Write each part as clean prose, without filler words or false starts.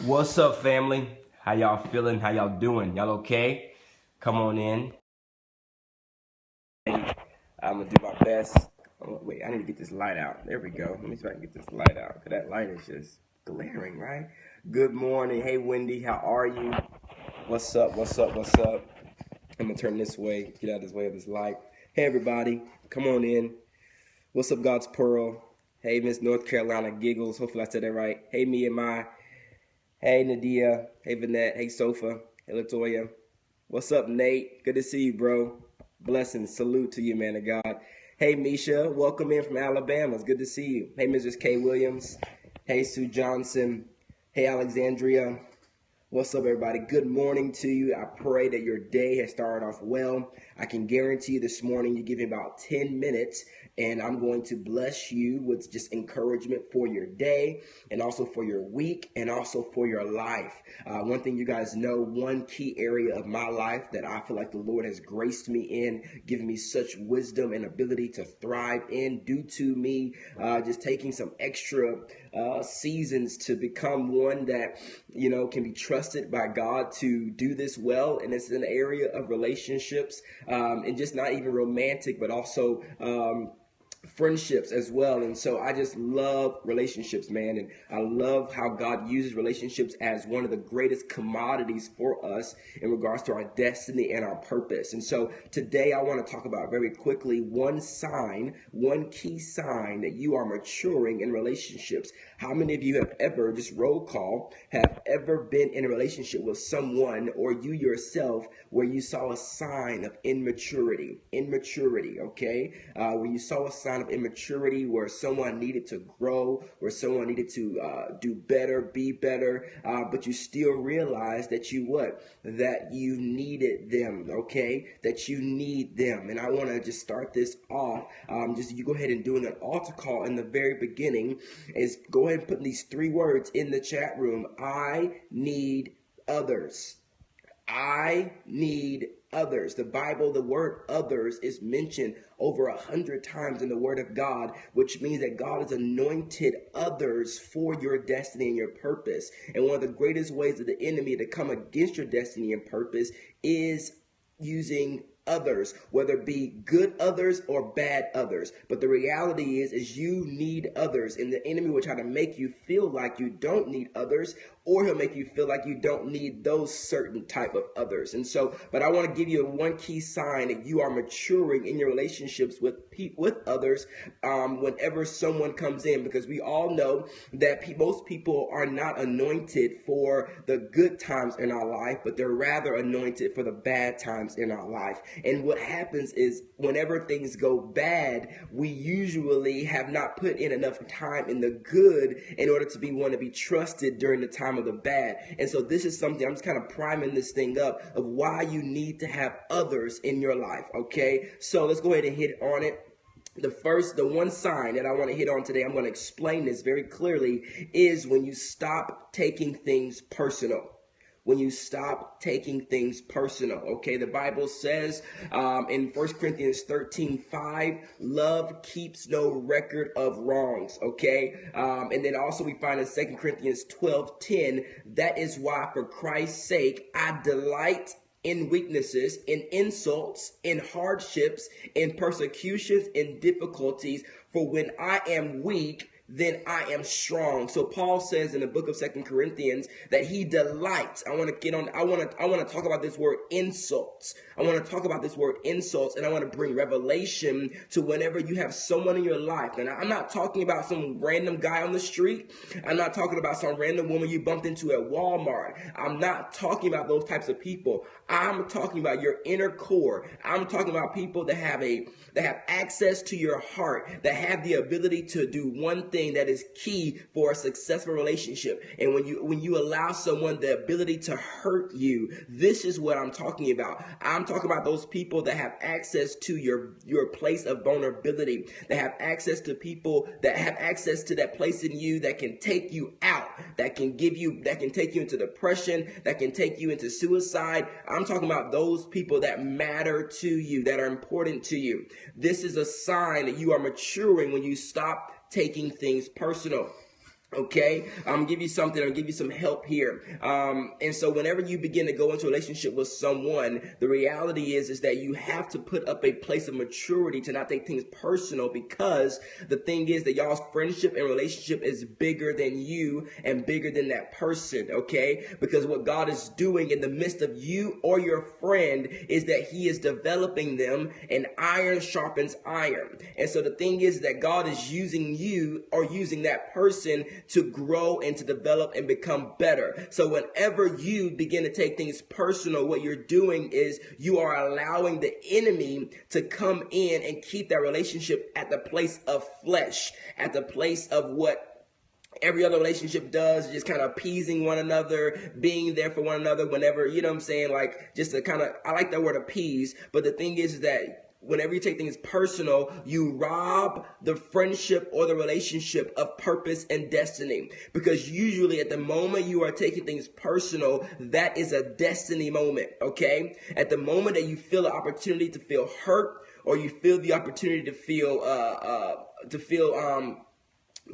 What's up, family? How y'all feeling? How y'all doing? Y'all okay? Come on in. I'm gonna do my best. Oh, wait, I need to get this light out. There we go. Let me see if I can get this light out, because that light is just glaring, right? Good morning. Hey, Wendy, how are you? What's up? What's up? What's up? I'm gonna turn this way, get out of this way of this light. Hey, everybody, come on in. What's up, God's Pearl? Hey, Miss North Carolina Giggles. Hopefully I said that right. Hey, me and my. Hey, Nadia. Hey, Vanette. Hey, Sofa. Hey, Latoya. What's up, Nate? Good to see you, bro. Blessings. Salute to you, man of God. Hey, Misha. Welcome in from Alabama. It's good to see you. Hey, Mrs. K. Williams. Hey, Sue Johnson. Hey, Alexandria. What's up, everybody? Good morning to you. I pray that your day has started off well. I can guarantee you this morning you give me about 10 minutes and I'm going to bless you with just encouragement for your day and also for your week and also for your life. One thing you guys know, one key area of my life that I feel like the Lord has graced me in, given me such wisdom and ability to thrive in due to me just taking some extra seasons to become one that, can be trusted by God to do this well. And it's an area of relationships and just not even romantic, but also friendships as well. And so I just love relationships, man. And I love how God uses relationships as one of the greatest commodities for us in regards to our destiny and our purpose. And so today I want to talk about very quickly one key sign that you are maturing in relationships. How many of you have ever, just roll call, have ever been in a relationship with someone or you yourself where you saw a sign of immaturity, okay? Where you saw a sign of immaturity, where someone needed to grow, where someone needed to do better, be better, but you still realize that that you needed them, okay? That you need them. And I want to just start this off. You go ahead and do an altar call in the very beginning. Is go ahead and put these 3 words in the chat room. I need others. I need others. The Bible, the word others is mentioned over 100 times in the word of God, which means that God has anointed others for your destiny and your purpose. And one of the greatest ways of the enemy to come against your destiny and purpose is using others, whether it be good others or bad others. But the reality is you need others, and the enemy will try to make you feel like you don't need others, or he'll make you feel like you don't need those certain type of others. And so, but I want to give you one key sign that you are maturing in your relationships with others whenever someone comes in, because we all know that most people are not anointed for the good times in our life, but they're rather anointed for the bad times in our life. And what happens is whenever things go bad, we usually have not put in enough time in the good in order to be one to be trusted during the time of the bad. And so this is something, I'm just kind of priming this thing up of why you need to have others in your life, okay? So let's go ahead and hit on it. The one sign that I want to hit on today, I'm going to explain this very clearly, is when you stop taking things personal. When you stop taking things personal, okay? The Bible says in 1 Corinthians 13:5, love keeps no record of wrongs, okay? And then also we find in 2 Corinthians 12:10, that is why for Christ's sake I delight in weaknesses, in insults, in hardships, in persecutions, in difficulties, for when I am weak, then I am strong. So Paul says in the book of 2 Corinthians that he delights. I want to talk about this word insults. I want to talk about this word insults, and I want to bring revelation to whenever you have someone in your life. And I'm not talking about some random guy on the street. I'm not talking about some random woman you bumped into at Walmart. I'm not talking about those types of people. I'm talking about your inner core. I'm talking about people that have access to your heart, that have the ability to do one thing that is key for a successful relationship. And when you allow someone the ability to hurt you, this is what I'm talking about. I'm talking about those people that have access to your place of vulnerability, that have access to people that have access to that place in you that can take you out, that can take you into depression, that can take you into suicide. I'm talking about those people that matter to you, that are important to you. This is a sign that you are maturing when you stop taking things personal. Okay, I'm gonna give you something. I'll give you some help here. And so, whenever you begin to go into a relationship with someone, the reality is that you have to put up a place of maturity to not take things personal. Because the thing is that y'all's friendship and relationship is bigger than you and bigger than that person. Okay, because what God is doing in the midst of you or your friend is that He is developing them, and iron sharpens iron. And so, the thing is that God is using you or using that person to grow and to develop and become better. So whenever you begin to take things personal, what you're doing is you are allowing the enemy to come in and keep that relationship at the place of flesh, at the place of what every other relationship does, just kind of appeasing one another, being there for one another whenever, you know what I'm saying? Like, just to kind of, I like that word appease, but the thing is that whenever you take things personal, you rob the friendship or the relationship of purpose and destiny. Because usually at the moment you are taking things personal, that is a destiny moment, okay? At the moment that you feel the opportunity to feel hurt, or you feel the opportunity to feel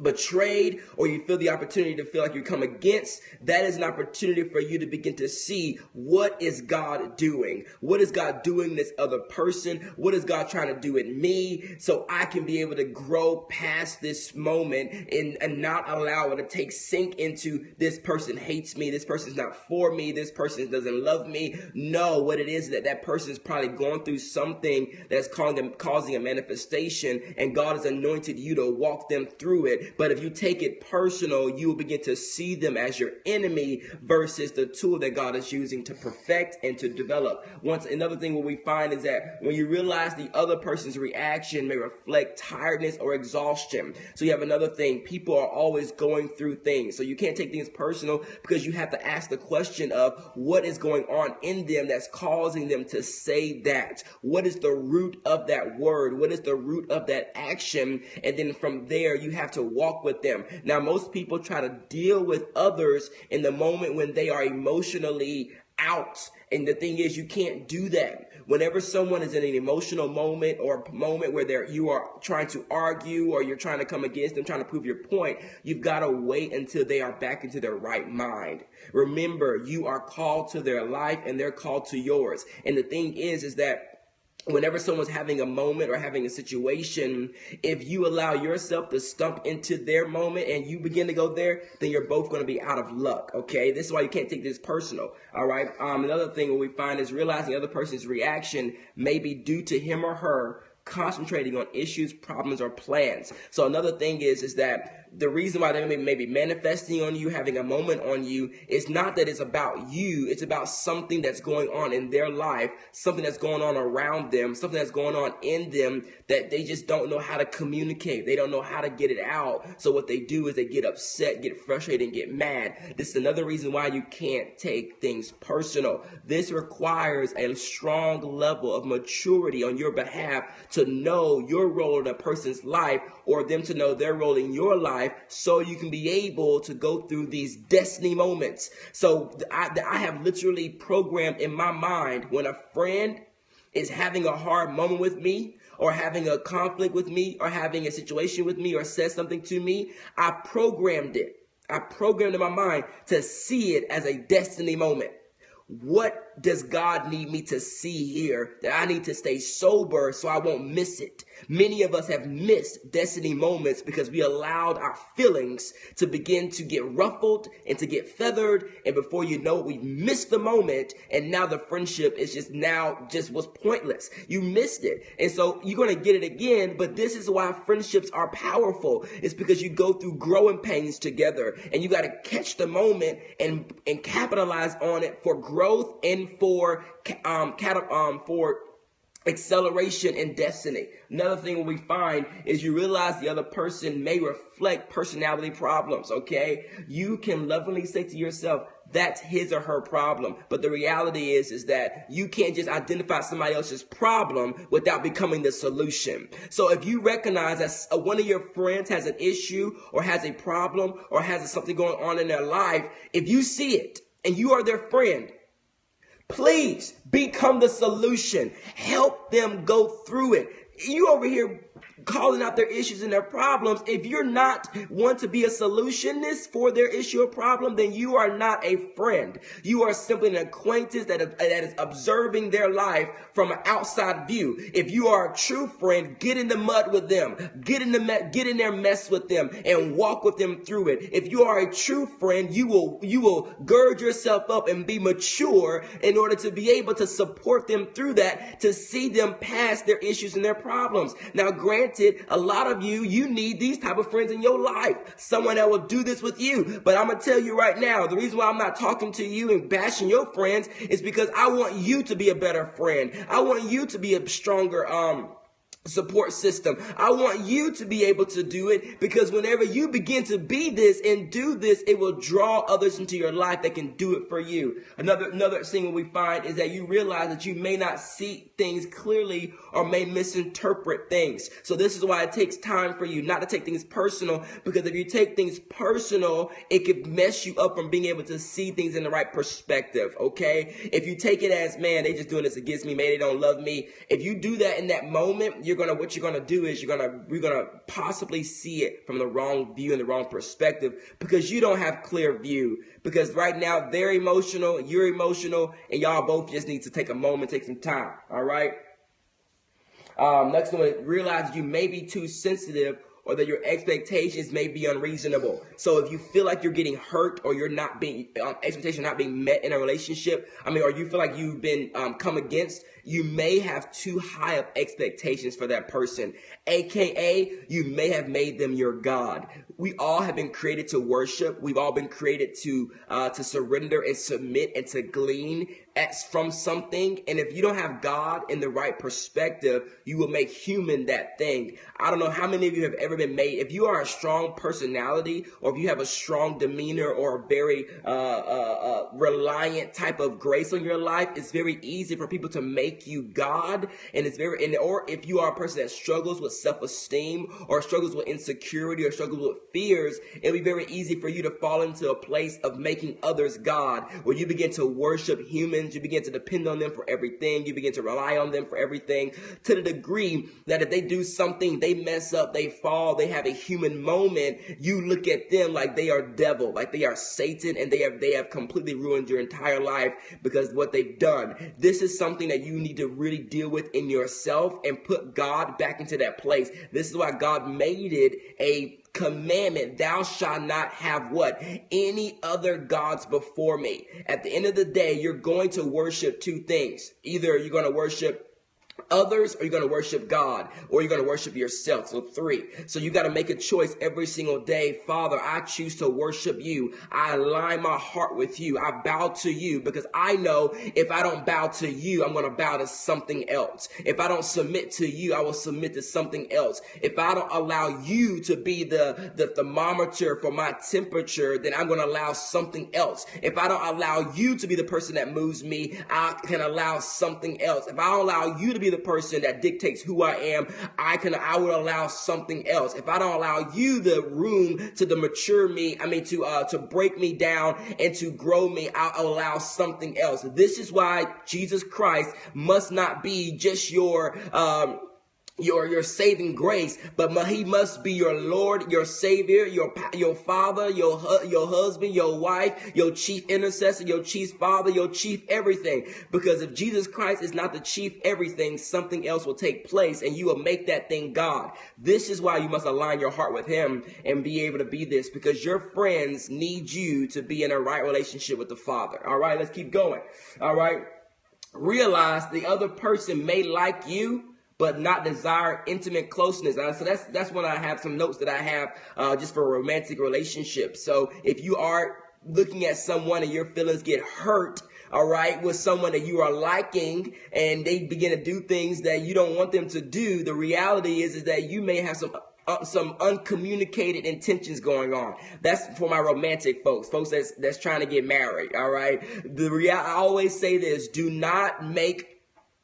betrayed, or you feel the opportunity to feel like you come against, that is an opportunity for you to begin to see, what is God doing? What is God doing this other person? What is God trying to do in me? So I can be able to grow past this moment and not allow it to take sink into, this person hates me, this person's not for me, this person doesn't love me. No, what it is that person is probably going through something that's causing a manifestation, and God has anointed you to walk them through it. But if you take it personal, you will begin to see them as your enemy versus the tool that God is using to perfect and to develop. Another thing what we find is that when you realize the other person's reaction may reflect tiredness or exhaustion. So you have another thing. People are always going through things. So you can't take things personal, because you have to ask the question of what is going on in them that's causing them to say that. What is the root of that word? What is the root of that action? And then from there, you have to walk with them. Now, most people try to deal with others in the moment when they are emotionally out. And the thing is, you can't do that. Whenever someone is in an emotional moment, or a moment where you are trying to argue, or you're trying to come against them, trying to prove your point, you've got to wait until they are back into their right mind. Remember, you are called to their life and they're called to yours. And the thing is that whenever someone's having a moment or having a situation, if you allow yourself to stump into their moment and you begin to go there, then you're both going to be out of luck, okay? This is why you can't take this personal, all right? Another thing what we find is realizing the other person's reaction may be due to him or her concentrating on issues, problems, or plans. So another thing is that the reason why they may be manifesting on you, having a moment on you, is not that it's about you. It's about something that's going on in their life, something that's going on around them, something that's going on in them that they just don't know how to communicate. They don't know how to get it out. So what they do is they get upset, get frustrated, and get mad. This is another reason why you can't take things personal. This requires a strong level of maturity on your behalf to know your role in a person's life, or them to know their role in your life, so you can be able to go through these destiny moments. So I have literally programmed in my mind, when a friend is having a hard moment with me, or having a conflict with me, or having a situation with me, or says something to me, I programmed in my mind to see it as a destiny moment. What does God need me to see here that I need to stay sober so I won't miss it? Many of us have missed destiny moments because we allowed our feelings to begin to get ruffled and to get feathered. And before you know it, we missed the moment. And now the friendship is just was pointless. You missed it. And so you're going to get it again. But this is why friendships are powerful. It's because you go through growing pains together, and you got to catch the moment and capitalize on it for growth and for acceleration and destiny. Another thing we find is you realize the other person may reflect personality problems, okay? You can lovingly say to yourself, that's his or her problem. But the reality is that you can't just identify somebody else's problem without becoming the solution. So if you recognize that one of your friends has an issue, or has a problem, or has something going on in their life, if you see it and you are their friend, please become the solution. Help them go through it. You over here calling out their issues and their problems. If you're not want to be a solutionist for their issue or problem, then you are not a friend. You are simply an acquaintance that is observing their life from an outside view. If you are a true friend, get in the mud with them, get in their mess with them, and walk with them through it. If you are a true friend, you will gird yourself up and be mature in order to be able to support them through that, to see them past their issues and their problems. Now, granted, a lot of you need these type of friends in your life. Someone that will do this with you. But I'm going to tell you right now, the reason why I'm not talking to you and bashing your friends is because I want you to be a better friend. I want you to be a stronger, support system. I want you to be able to do it, because whenever you begin to be this and do this, it will draw others into your life that can do it for you. Another thing we find is that you realize that you may not see things clearly or may misinterpret things. So this is why it takes time for you not to take things personal, because if you take things personal, it could mess you up from being able to see things in the right perspective. Okay? If you take it as, man, they just doing this against me, maybe they don't love me. If you do that in that moment, what you're gonna do is you're gonna possibly see it from the wrong view and the wrong perspective, because you don't have clear view. Because right now they're emotional, you're emotional, and y'all both just need to take a moment, take some time. All right. Next one, realize you may be too sensitive, or that your expectations may be unreasonable. So if you feel like you're getting hurt, or you're not being expectations not being met in a relationship, or you feel like you've been come against, you may have too high of expectations for that person. AKA, you may have made them your God. We all have been created to worship. We've all been created to surrender and submit and to glean from something. And if you don't have God in the right perspective, you will make human that thing. I don't know how many of you have ever been made. If you are a strong personality, or if you have a strong demeanor, or a very reliant type of grace on your life, it's very easy for people to make you God. And or if you are a person that struggles with self-esteem, or struggles with insecurity, or struggles with fears, it'll be very easy for you to fall into a place of making others God, where you begin to worship humans, you begin to depend on them for everything, you begin to rely on them for everything, to the degree that if they do something, they mess up, they fall, they have a human moment, you look at them like they are devil, like they are Satan, and they have completely ruined your entire life because of what they've done. This is something that you need to really deal with in yourself and put God back into that place. This is why God made it a commandment: thou shalt not have what? Any other gods before me. At the end of the day, you're going to worship two things. Either you're going to worship others, or you're going to worship God, or you're going to worship yourself. So three. So you got to make a choice every single day. Father, I choose to worship you. I align my heart with you. I bow to you, because I know if I don't bow to you, I'm going to bow to something else. If I don't submit to you, I will submit to something else. If I don't allow you to be the thermometer for my temperature, then I'm going to allow something else. If I don't allow you to be the person that moves me, I can allow something else. If I don't allow you to be the person that dictates who I am, I will allow something else. If I don't allow you the room to mature me, to break me down and to grow me, I'll allow something else. This is why Jesus Christ must not be just your saving grace, but he must be your Lord, your Savior, your Father, your husband, your wife, your chief intercessor, your chief father, your chief everything. Because if Jesus Christ is not the chief everything, something else will take place, and you will make that thing God. This is why you must align your heart with him and be able to be this, because your friends need you to be in a right relationship with the Father. All right, let's keep going. All right. Realize the other person may like you, but not desire intimate closeness. So that's when I have some notes that I have just for romantic relationships. So if you are looking at someone and your feelings get hurt, all right, with someone that you are liking, and they begin to do things that you don't want them to do, the reality is that you may have some uncommunicated intentions going on. That's for my romantic folks that's trying to get married. All right. I always say this: do not make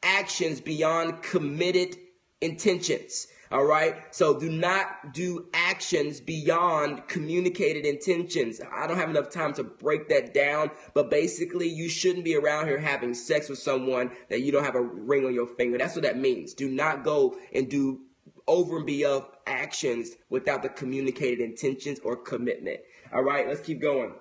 actions beyond committed intentions. All right. So do not do actions beyond communicated intentions. I don't have enough time to break that down, but basically you shouldn't be around here having sex with someone that you don't have a ring on your finger. That's what that means. Do not go and do over and beyond actions without the communicated intentions or commitment. All right. Let's keep going.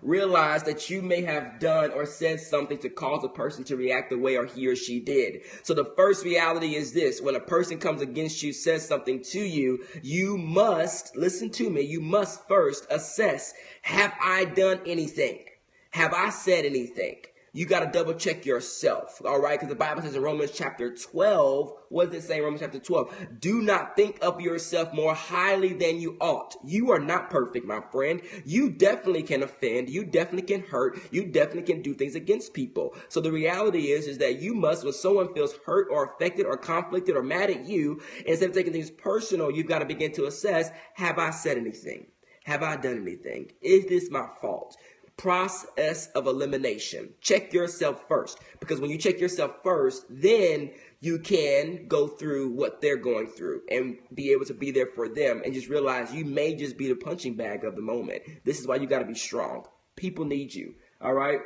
Realize that you may have done or said something to cause a person to react the way or he or she did. So the first reality is this: when a person comes against you, says something to you, you must, listen to me, you must first assess, have I done anything? Have I said anything? You got to double check yourself, all right? Because the Bible says in Romans chapter 12, what does it say in Romans chapter 12? Do not think of yourself more highly than you ought. You are not perfect, my friend. You definitely can offend. You definitely can hurt. You definitely can do things against people. So the reality is that you must, when someone feels hurt or affected or conflicted or mad at you, instead of taking things personal, you've got to begin to assess, have I said anything? Have I done anything? Is this my fault? Process of elimination. Check yourself first, because when you check yourself first, then you can go through what they're going through and be able to be there for them, and just realize you may just be the punching bag of the moment. This is why you got to be strong. People need you. All right.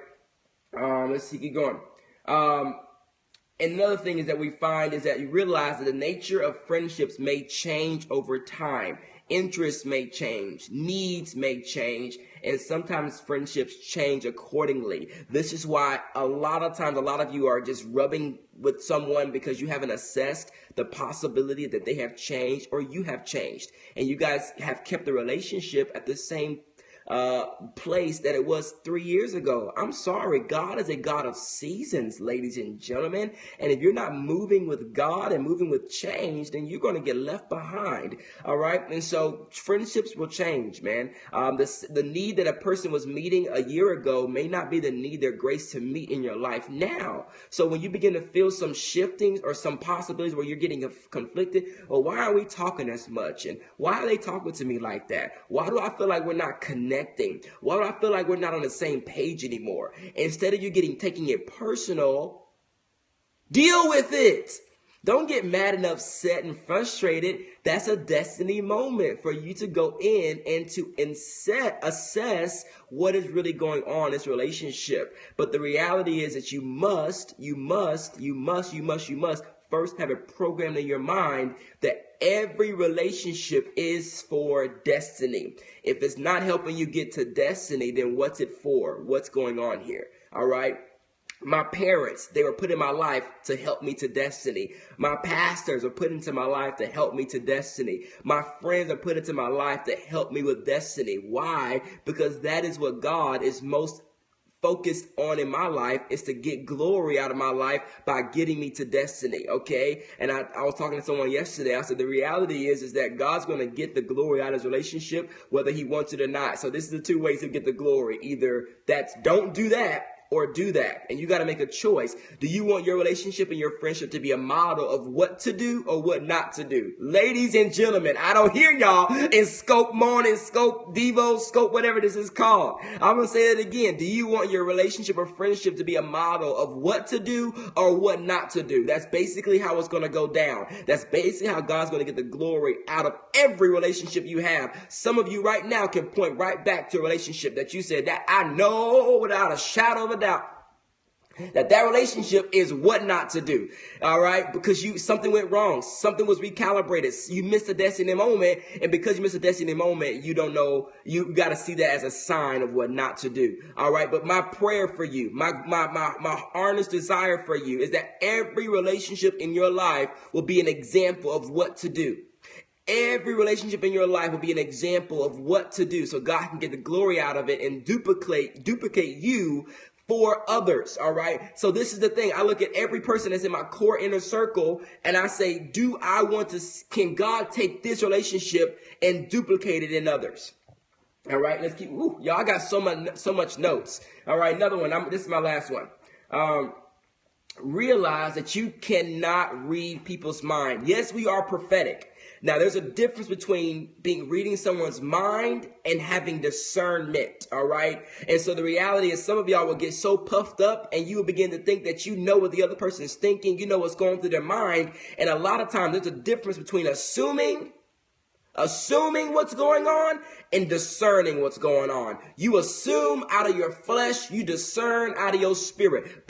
Let's see, keep going. And another thing is that we find is that you realize that the nature of friendships may change over time. Interests may change, needs may change, and sometimes friendships change accordingly. This is why a lot of times, a lot of you are just rubbing with someone because you haven't assessed the possibility that they have changed or you have changed. And you guys have kept the relationship at the same place that it was 3 years ago. I'm sorry. God is a God of seasons, ladies and gentlemen. And if you're not moving with God and moving with change, then you're going to get left behind. All right. And so friendships will change, man. The need that a person was meeting a year ago may not be the need they're graced to meet in your life now. So when you begin to feel some shiftings or some possibilities where you're getting conflicted, well, why are we talking as much? And why are they talking to me like that? Why do I feel like we're not connecting? Why do I feel like we're not on the same page anymore? Instead of you taking it personal, deal with it. Don't get mad and upset and frustrated. That's a destiny moment for you to go in and to assess what is really going on in this relationship. But the reality is that you must first have it programmed in your mind that every relationship is for destiny. If it's not helping you get to destiny, then what's it for? What's going on here? All right. My parents, they were put in my life to help me to destiny. My pastors are put into my life to help me to destiny. My friends are put into my life to help me with destiny. Why? Because that is what God is most focused on in my life, is to get glory out of my life by getting me to destiny. Okay. And I was talking to someone yesterday. I said, the reality is that God's going to get the glory out of his relationship, whether he wants it or not. So this is the two ways to get the glory. Either that's don't do that, or do that. And you got to make a choice. Do you want your relationship and your friendship to be a model of what to do or what not to do? Ladies and gentlemen, I don't hear y'all in Scope Morning, Scope Devo, Scope whatever this is called. I'm going to say it again. Do you want your relationship or friendship to be a model of what to do or what not to do? That's basically how it's going to go down. That's basically how God's going to get the glory out of every relationship you have. Some of you right now can point right back to a relationship that you said, that I know without a shadow of a doubt that relationship is what not to do. All right. Because something went wrong. Something was recalibrated. You missed a destiny moment. And because you missed a destiny moment, you don't know, you got to see that as a sign of what not to do. All right. But my prayer for you, my earnest desire for you is that every relationship in your life will be an example of what to do. Every relationship in your life will be an example of what to do, so God can get the glory out of it and duplicate you for others. All right. So this is the thing. I look at every person that's in my core inner circle and I say, can God take this relationship and duplicate it in others? All right. Let's keep, y'all, I got so much notes. All right. Another one. This is my last one. Realize that you cannot read people's mind. Yes, we are prophetic. Now, there's a difference between reading someone's mind and having discernment, all right? And so the reality is some of y'all will get so puffed up and you will begin to think that you know what the other person is thinking, you know what's going through their mind. And a lot of times there's a difference between assuming what's going on and discerning what's going on. You assume out of your flesh, you discern out of your spirit.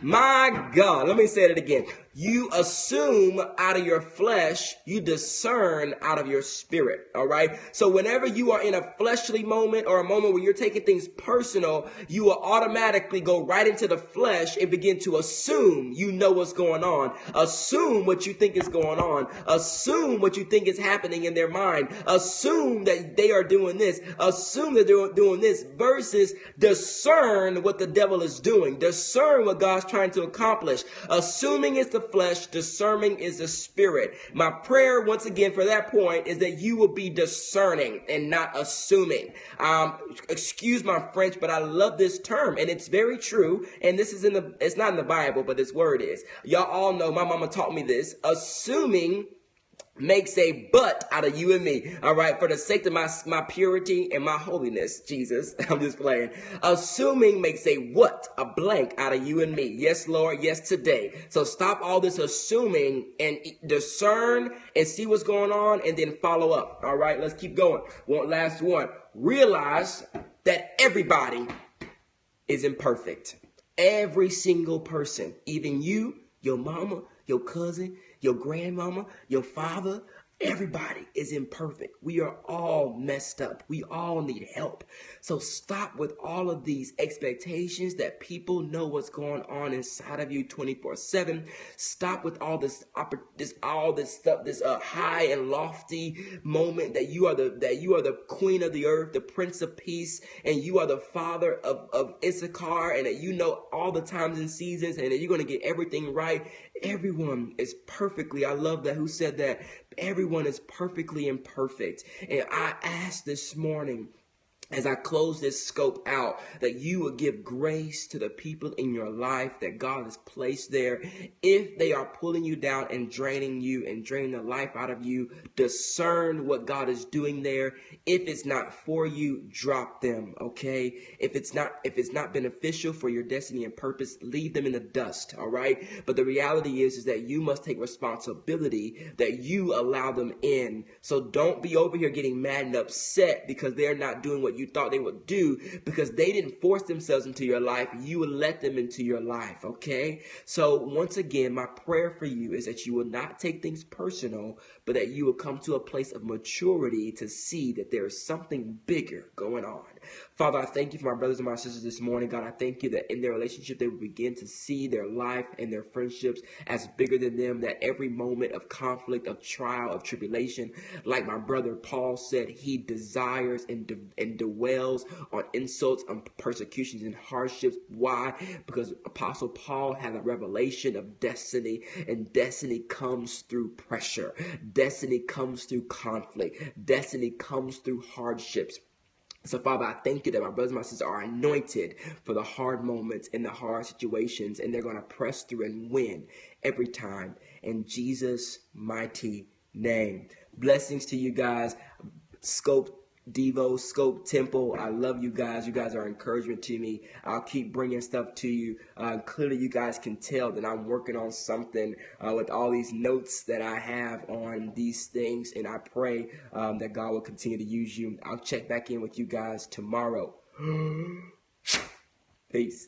My God, let me say it again. You assume out of your flesh, you discern out of your spirit, all right? So whenever you are in a fleshly moment or a moment where you're taking things personal, you will automatically go right into the flesh and begin to assume you know what's going on. Assume what you think is going on. Assume what you think is happening in their mind. Assume that they are doing this. Assume that they're doing this versus discern what the devil is doing. Discern what God's trying to accomplish. Assuming is the flesh, discerning is the spirit. My prayer, once again, for that point is that you will be discerning and not assuming. Excuse my French, but I love this term, and it's very true. And this is it's not in the Bible, but this word is. Y'all all know, my mama taught me this. Assuming makes a but out of you and me. All right. For the sake of my purity and my holiness, Jesus, I'm just playing. Assuming makes a what? A blank out of you and me. Yes, Lord. Yes, today. So stop all this assuming and discern and see what's going on and then follow up. All right. Let's keep going. One last one. Realize that everybody is imperfect. Every single person, even you, your mama, your cousin, your grandmama, your father, everybody is imperfect. We are all messed up. We all need help. So stop with all of these expectations that people know what's going on inside of you 24/7. Stop with all this stuff, this high and lofty moment that you are the queen of the earth, the prince of peace, and you are the father of Issachar, and that you know all the times and seasons, and that you're going to get everything right. Everyone is perfectly, I love that, who said that? Everyone is perfectly imperfect. And I ask this morning, as I close this scope out, that you will give grace to the people in your life that God has placed there. If they are pulling you down and draining you and draining the life out of you, discern what God is doing there. If it's not for you, drop them, okay? If it's not beneficial for your destiny and purpose, leave them in the dust, all right? But the reality is that you must take responsibility that you allow them in. So don't be over here getting mad and upset because they're not doing what you thought they would do, because they didn't force themselves into your life. You will let them into your life, okay? So once again, my prayer for you is that you will not take things personal, but that you will come to a place of maturity to see that there is something bigger going on. Father, I thank you for my brothers and my sisters this morning. God, I thank you that in their relationship, they will begin to see their life and their friendships as bigger than them, that every moment of conflict, of trial, of tribulation, like my brother Paul said, he desires and dwells on insults, on persecutions and hardships. Why? Because Apostle Paul had a revelation of destiny, and destiny comes through pressure. Destiny comes through conflict. Destiny comes through hardships. So, Father, I thank you that my brothers and my sisters are anointed for the hard moments and the hard situations, and they're going to press through and win every time. In Jesus' mighty name. Blessings to you guys. Scope Devo, Scope Temple, I love you guys. You guys are encouragement to me. I'll keep bringing stuff to you. Clearly, you guys can tell that I'm working on something with all these notes that I have on these things, and I pray that God will continue to use you. I'll check back in with you guys tomorrow. Peace.